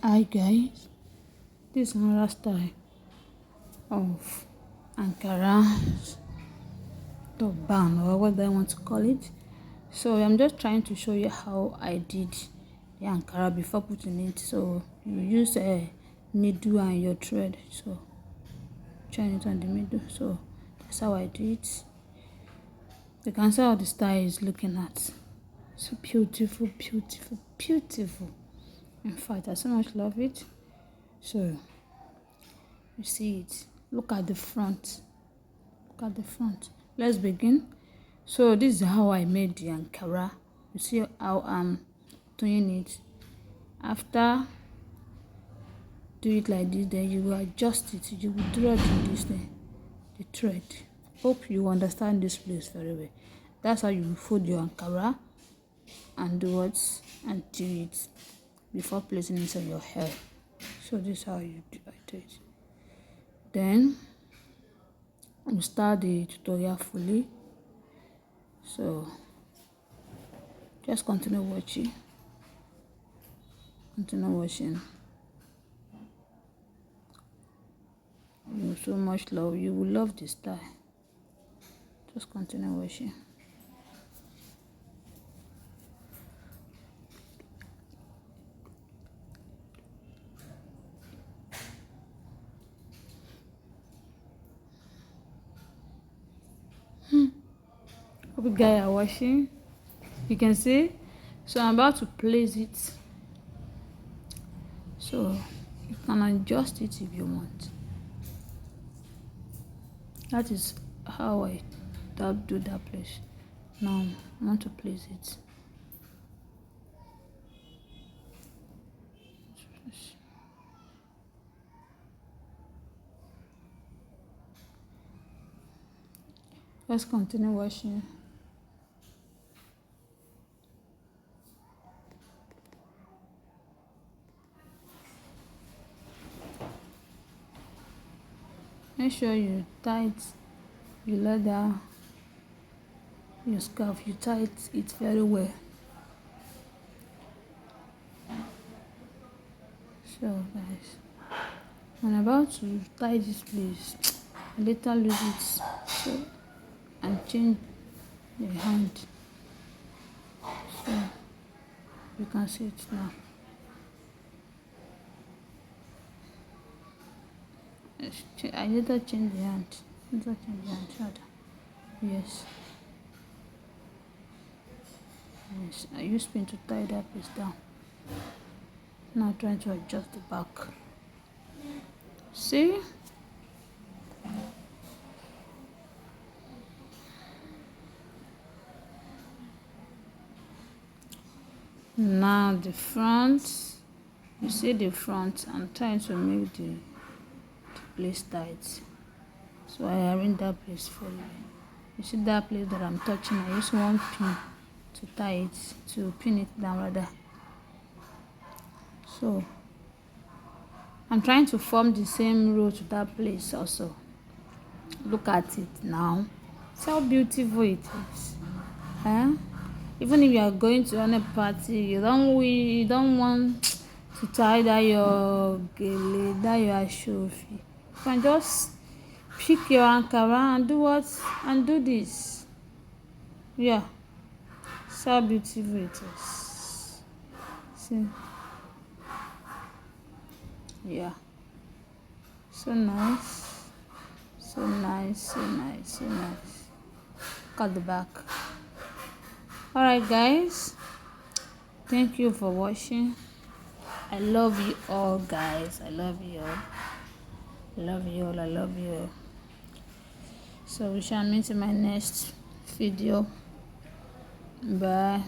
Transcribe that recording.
Hi guys, this is another style of ankara turban or what I want to call it. So I'm just trying to show you how I did the ankara before putting it. So you use a needle and your thread. So join it on the middle. So that's how I do it. You can see how the style is looking at. So beautiful, beautiful, beautiful. In fact, I so much love it. So you see it. Look at the front. Look at the front. Let's begin. So this is how I made the ankara. You see how I'm doing it. After do it like this, then you will adjust it. You will draw this thing, the thread. Hope you understand this place very well. That's how you fold your ankara and do what and do it before placing it on your hair. So this is how you do it. Then we start the tutorial fully. So just continue watching. You so much love. You will love this style. Just continue watching. Hope you guys are watching. You can see. So I'm about to place it. So you can adjust it if you want. That is how I do that place. Now I want to place it. Let's continue watching. Make sure you tight your leather, your scarf, you tight it very well. So guys, I'm about to tie this place. I later lose it. So and change the hand. So you can see it now. I later change the hand. Yes. Yes. I use pin to tie that piece down. Now trying to adjust the back. See? Now the front. You see the front. I'm trying to make the place tight. So I arrange that place for you. You see that place that I'm touching? I use one pin to tie it, to pin it down rather. So I'm trying to form the same row to that place also. Look at it now. See how beautiful it is. Even if you are going to any party, you don't want to tie that your gele, that your ashofi. You can just pick your ankara and do what? And do this. Yeah. See how beautiful it is. See? Yeah. So nice. So nice, so nice, so nice. Look at the back. Alright guys. Thank you for watching. I love you all guys. I love you all. I love you all. I love you all. So we shall meet in my next video. Bye.